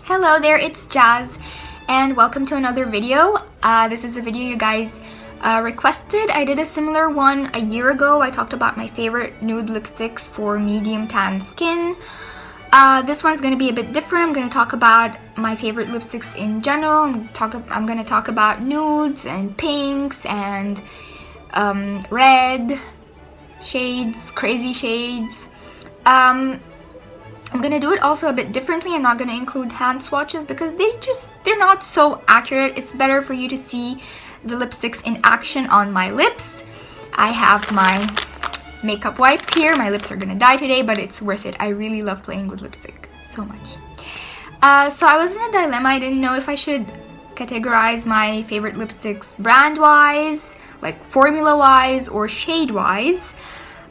Hello there, it's Jazz and welcome to another video. This is a video you guys requested. I did a similar one a year ago. I talked about my favorite nude lipsticks for medium tan skin. This one's going to be a bit different. I'm going to talk about my favorite lipsticks in general. I'm going to talk about nudes and pinks and red shades, crazy shades. I'm gonna do it also a bit differently. I'm not gonna include hand swatches because they're not so accurate. It's better for you to see the lipsticks in action on my lips. I have my makeup wipes here. My lips are gonna die today, but it's worth it. I really love playing with lipstick so much. So I was in a dilemma. I didn't know if I should categorize my favorite lipsticks brand-wise, like formula-wise, or shade-wise.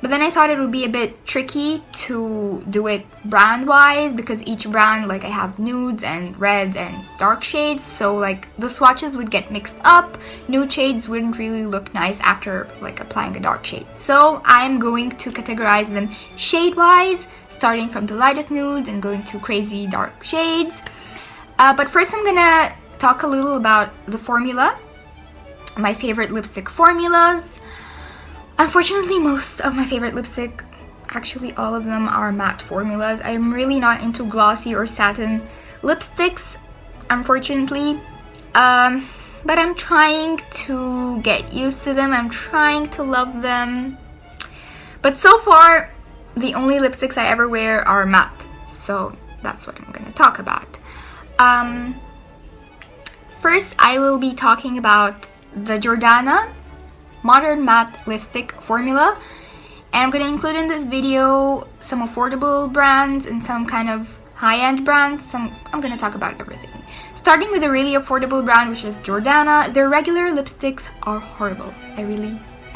But then I thought it would be a bit tricky to do it brand-wise because each brand, like I have nudes and reds and dark shades, so like the swatches would get mixed up. Nude shades wouldn't really look nice after like applying a dark shade. So I'm going to categorize them shade-wise, starting from the lightest nudes and going to crazy dark shades. But first I'm gonna talk a little about the formula, my favorite lipstick formulas. Unfortunately, most of my favorite lipstick, actually all of them, are matte formulas. I'm really not into glossy or satin lipsticks, unfortunately. But I'm trying to get used to them. I'm trying to love them. But so far, the only lipsticks I ever wear are matte. So that's what I'm going to talk about. First, I will be talking about the Jordana Modern Matte Lipstick Formula, and I'm going to include in this video some affordable brands and some kind of high-end brands. I'm going to talk about everything. Starting with a really affordable brand, which is Jordana. Their regular lipsticks are horrible. I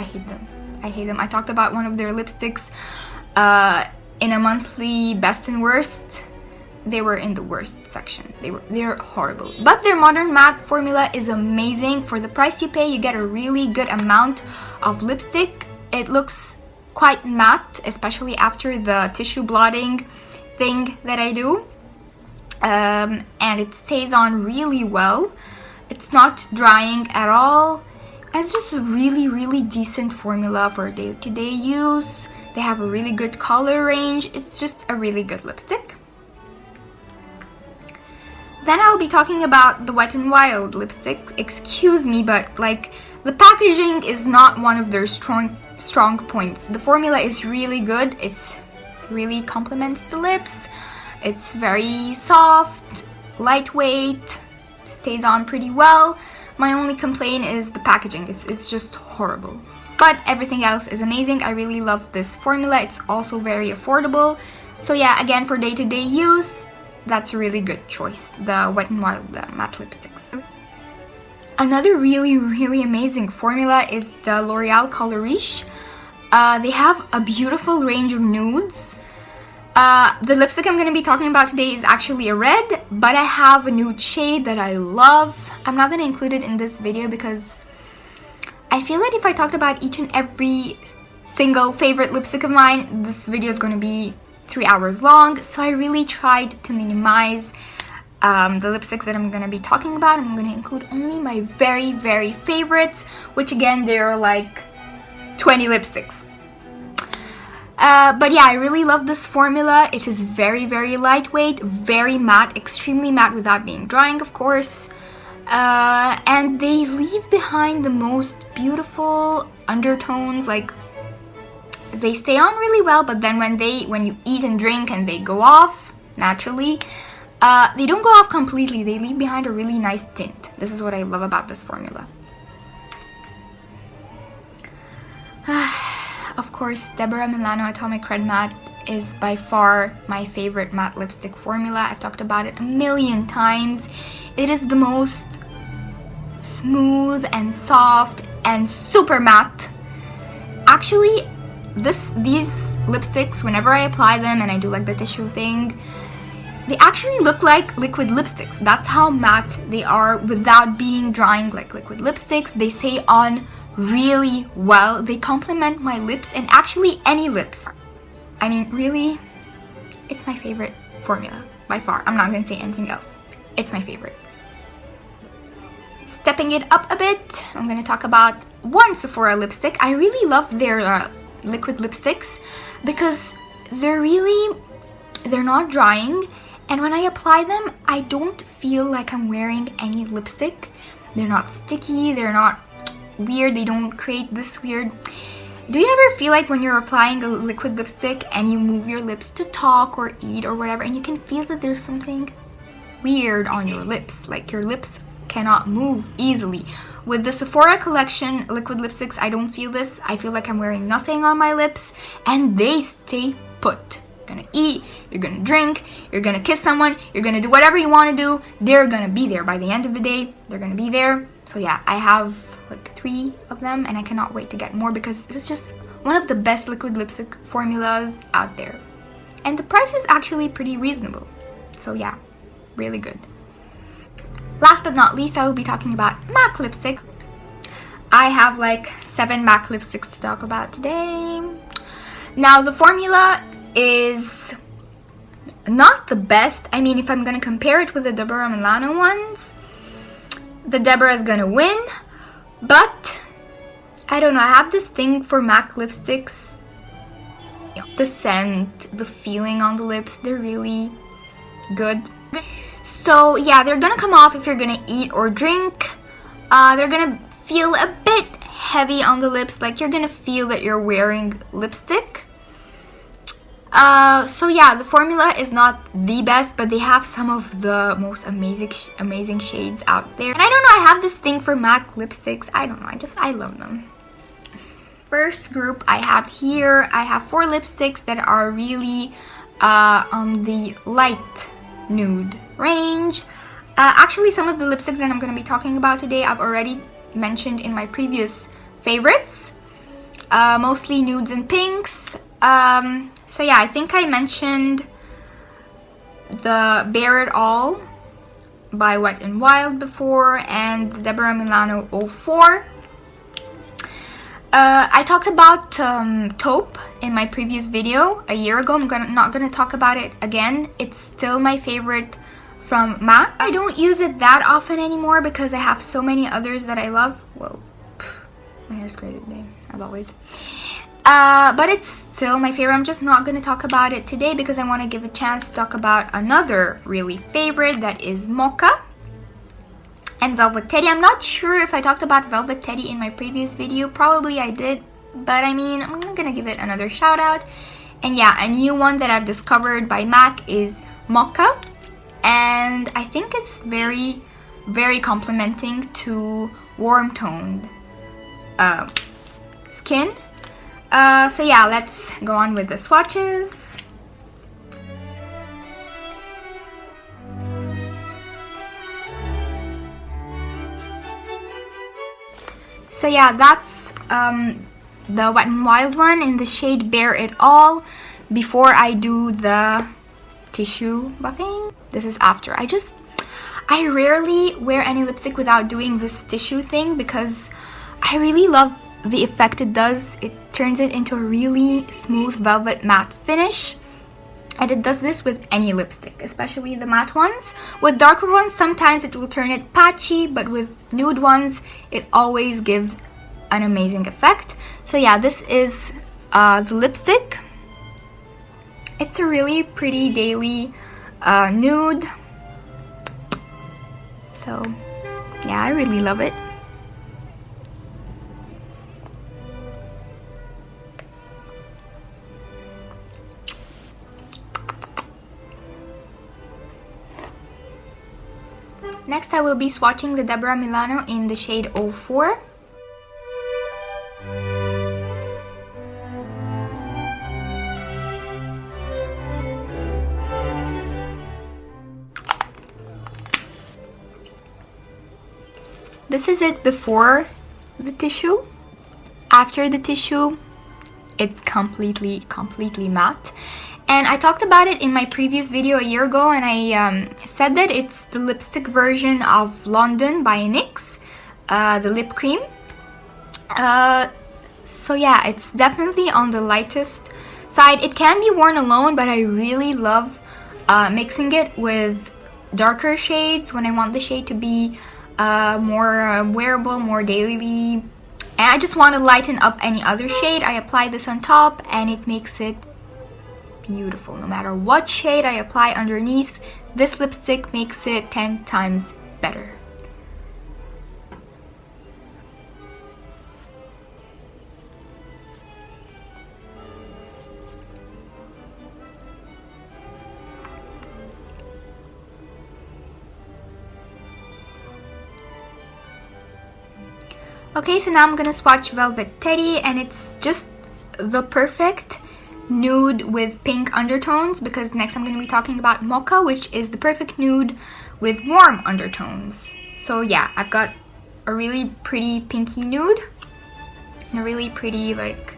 hate them. I hate them. I talked about one of their lipsticks in a monthly best and worst. They were in the worst section. They're horrible. But their modern matte formula is amazing. For the price you pay, you get a really good amount of lipstick. It looks quite matte, especially after the tissue blotting thing that I do. And it stays on really well. It's not drying at all. It's just a really, really decent formula for day-to-day use. They have a really good color range. It's just a really good lipstick. Then I'll be talking about the Wet n Wild lipstick. Excuse me, but like the packaging is not one of their strong points. The formula is really good. It's really complements the lips. It's very soft, lightweight, stays on pretty well. My only complaint is the packaging. It's just horrible. But everything else is amazing. I really love this formula. It's also very affordable. So yeah, again, for day-to-day use, that's a really good choice, the Wet n Wild matte lipsticks. Another really, really amazing formula is the L'Oreal Color Riche. They have a beautiful range of nudes. The lipstick I'm going to be talking about today is actually a red, but I have a nude shade that I love. I'm not going to include it in this video because I feel like if I talked about each and every single favorite lipstick of mine, this video is going to be 3 hours long, so I really tried to minimize the lipsticks that I'm going to be talking about. I'm going to include only my very, very favorites, which again, there are like 20 lipsticks. But yeah, I really love this formula. It is very, very lightweight, very matte, extremely matte without being drying, of course. And they leave behind the most beautiful undertones. Like, they stay on really well, but then when you eat and drink and they go off naturally, they don't go off completely. They leave behind a really nice tint. This is what I love about this formula. Of course, Deborah Milano Atomic Red Matte is by far my favorite matte lipstick formula. I've talked about it a million times. It is the most smooth and soft and super matte. Actually, these lipsticks, whenever I apply them and I do like the tissue thing, they actually look like liquid lipsticks. That's how matte they are without being drying like liquid lipsticks. They stay on really well. They complement my lips and actually any lips. I mean, really, it's my favorite formula by far. I'm not going to say anything else. It's my favorite. Stepping it up a bit, I'm going to talk about one Sephora lipstick. I really love their liquid lipsticks because they're not drying, and when I apply them, I don't feel like I'm wearing any lipstick. They're not sticky, they're not weird, they don't create this weird... Do you ever feel like when you're applying a liquid lipstick and you move your lips to talk or eat or whatever, and you can feel that there's something weird on your lips, like your lips cannot move easily? With the Sephora collection liquid lipsticks, I don't feel this. I feel like I'm wearing nothing on my lips, and they stay put. You're gonna eat, you're gonna drink, you're gonna kiss someone, you're gonna do whatever you want to do, they're gonna be there. By the end of the day, they're gonna be there. So yeah, I have like 3 of them, and I cannot wait to get more because it's just one of the best liquid lipstick formulas out there. And the price is actually pretty reasonable. So yeah, really good. Last but not least, I will be talking about MAC lipstick. I have like 7 MAC lipsticks to talk about today. Now, the formula is not the best. I mean, if I'm gonna compare it with the Deborah Milano ones, the Deborah is gonna win. But I don't know, I have this thing for MAC lipsticks. The scent, the feeling on the lips, they're really good. So yeah, they're gonna come off if you're gonna eat or drink. They're gonna feel a bit heavy on the lips, like you're gonna feel that you're wearing lipstick. So yeah, the formula is not the best, but they have some of the most amazing shades out there. And I don't know, I have this thing for MAC lipsticks. I don't know, I love them. First group I have here, I have 4 lipsticks that are really on the light nude range. Actually, some of the lipsticks that I'm going to be talking about today I've already mentioned in my previous favorites. Mostly nudes and pinks. So yeah, I think I mentioned the Bare It All by Wet n Wild before, and Deborah Milano 04. I talked about taupe in my previous video a year ago. I'm not gonna talk about it again. It's still my favorite from MAC. I don't use it that often anymore because I have so many others that I love. Whoa, my hair's crazy today, as always. But it's still my favorite. I'm just not gonna talk about it today because I want to give a chance to talk about another really favorite, that is Mocha and Velvet Teddy. I'm not sure if I talked about Velvet Teddy in my previous video. Probably I did, but I mean, I'm gonna give it another shout out. And yeah, a new one that I've discovered by MAC is Mocha, and I think it's very, very complimenting to warm toned skin. So yeah, let's go on with the swatches. So yeah, that's the Wet n Wild one in the shade Bare It All. Before I do the tissue buffing, this is after. I rarely wear any lipstick without doing this tissue thing because I really love the effect it does. It turns it into a really smooth velvet matte finish, and it does this with any lipstick, especially the matte ones. With darker ones, sometimes it will turn it patchy, but with nude ones, it always gives an amazing effect. So yeah, this is the lipstick. It's a really pretty daily nude. So yeah, I really love it. Next, I will be swatching the Deborah Milano in the shade 04. This is it before the tissue. After the tissue, it's completely matte. And I talked about it in my previous video a year ago, and I said that it's the lipstick version of London by NYX, the lip cream. So yeah, it's definitely on the lightest side. It can be worn alone, but I really love mixing it with darker shades when I want the shade to be more wearable, more daily. And I just want to lighten up any other shade. I apply this on top and it makes it beautiful. No matter what shade I apply underneath, this lipstick makes it 10 times better. Okay, so now I'm gonna swatch Velvet Teddy, and it's just the perfect nude with pink undertones, because next I'm gonna be talking about Mocha, which is the perfect nude with warm undertones. So yeah, I've got a really pretty pinky nude and a really pretty like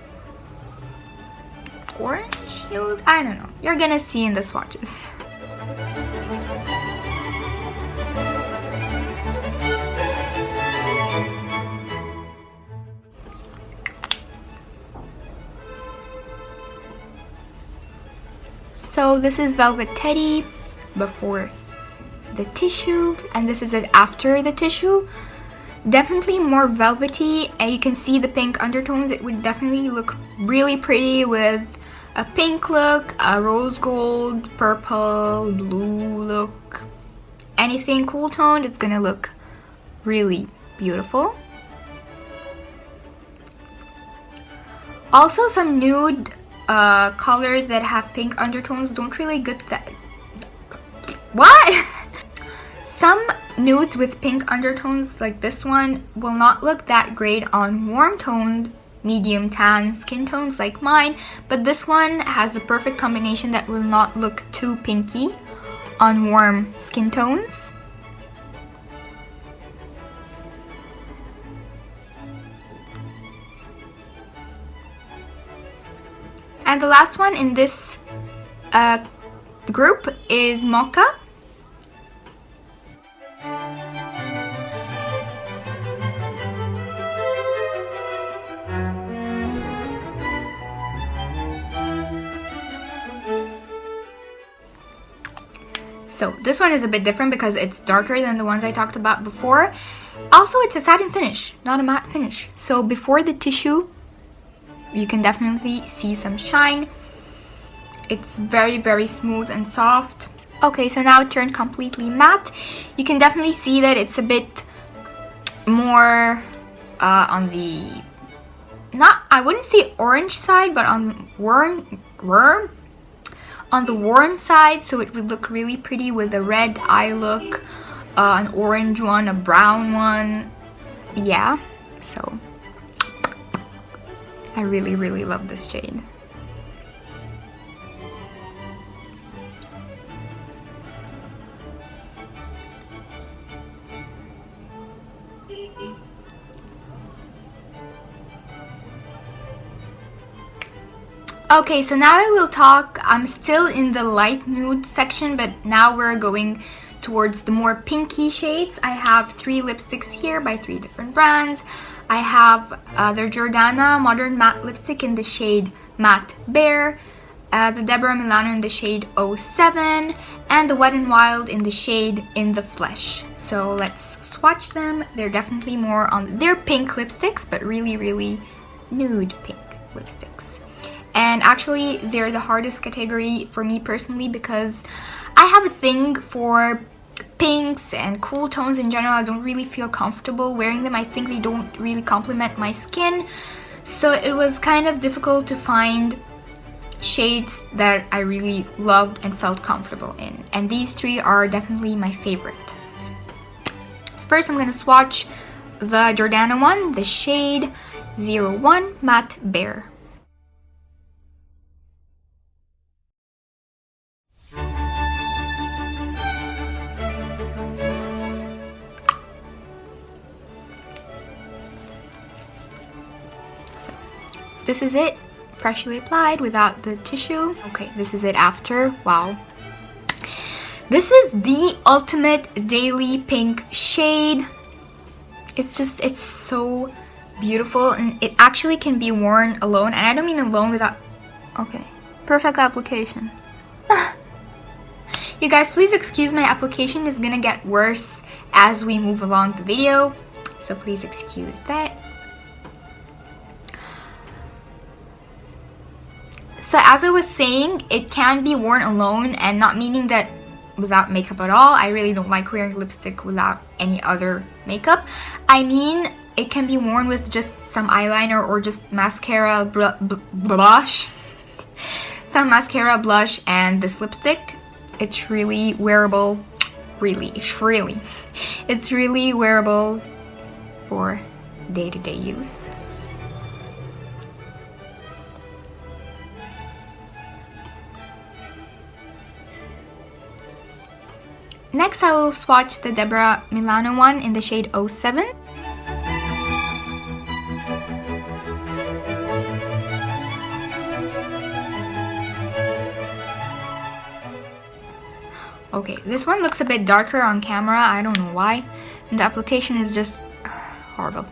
orange nude. I don't know, you're gonna see in the swatches. So this is Velvet Teddy before the tissue, and this is it after the tissue. Definitely more velvety, and you can see the pink undertones. It would definitely look really pretty with a pink look, a rose gold, purple, blue look. Anything cool toned, it's gonna look really beautiful. Also, some nude colors that have pink undertones don't really get that. What? Some nudes with pink undertones like this one will not look that great on warm toned, medium tan skin tones like mine, but this one has the perfect combination that will not look too pinky on warm skin tones. And the last one in this group is Mocha. So this one is a bit different because it's darker than the ones I talked about before. Also, it's a satin finish, not a matte finish. So before the tissue, you can definitely see some shine. It's very, very smooth and soft. Okay, so now it turned completely matte. You can definitely see that it's a bit more on the, not, I wouldn't say orange side, but on the warm side, so it would look really pretty with a red eye look, an orange one, a brown one. Yeah, so I really, really love this shade. Okay, so now I will talk, I'm still in the light nude section, but now we're going towards the more pinky shades. I have 3 lipsticks here by 3 different brands. I have the Jordana Modern Matte Lipstick in the shade Matte Bear, the Deborah Milano in the shade 07, and the Wet n Wild in the shade In the Flesh. So let's swatch them. They're definitely more on, they're pink lipsticks, but really, really nude pink lipsticks. And actually, they're the hardest category for me personally because I have a thing for pinks and cool tones in general. I don't really feel comfortable wearing them. I think they don't really complement my skin. So it was kind of difficult to find shades that I really loved and felt comfortable in. And these 3 are definitely my favorite. So first, I'm going to swatch the Jordana one, the shade 01 Matte Bear. This is it, freshly applied without the tissue. Okay, this is it after. Wow. This is the ultimate daily pink shade. It's just, it's so beautiful, and it actually can be worn alone. And I don't mean alone without, okay, perfect application. You guys, please excuse my application is gonna get worse as we move along the video, so please excuse that. So as I was saying, it can be worn alone, and not meaning that without makeup at all. I really don't like wearing lipstick without any other makeup. I mean, it can be worn with just some eyeliner or just mascara, blush. Some mascara, blush, and this lipstick. It's really wearable. It's really wearable for day-to-day use. Next, I will swatch the Deborah Milano one in the shade 07. Okay, this one looks a bit darker on camera. I don't know why. And the application is just horrible.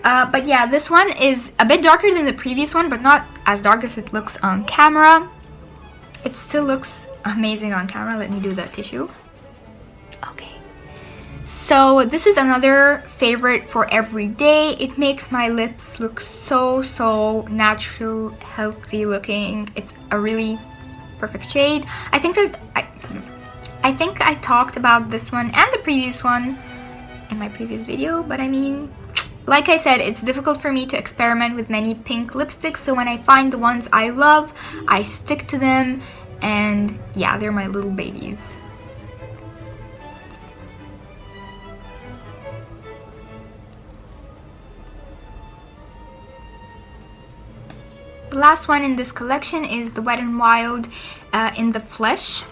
But yeah, this one is a bit darker than the previous one, but not as dark as it looks on camera. It still looks amazing on camera. Let me do that tissue. Okay, so this is another favorite for every day. It makes my lips look so natural, healthy looking. It's a really perfect shade. I think I talked about this one and the previous one in my previous video, but I mean, like I said, it's difficult for me to experiment with many pink lipsticks, so when I find the ones I love, I stick to them. And yeah, they're my little babies. The last one in this collection is the Wet n Wild in the Flesh.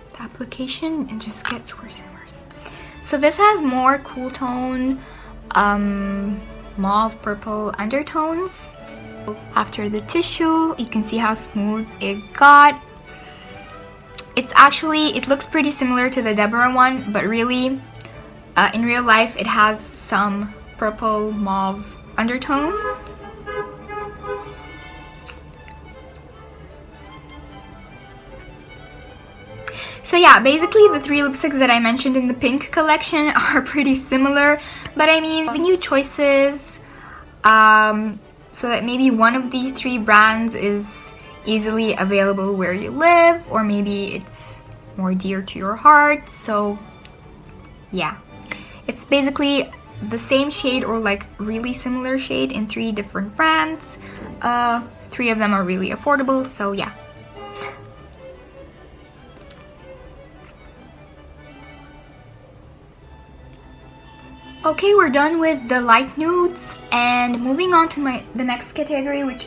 The application, it just gets worse and worse. So this has more cool tone, mauve purple undertones. After the tissue, you can see how smooth it got. It looks pretty similar to the Deborah one, but really, in real life, it has some purple mauve undertones. So yeah, basically the three lipsticks that I mentioned in the pink collection are pretty similar, but I mean, giving you choices so that maybe one of these three brands is easily available where you live, or maybe it's more dear to your heart. So yeah, it's basically the same shade or like really similar shade in three different brands. Three of them are really affordable, so yeah. Okay, we're done with the light nudes and moving on to the next category, which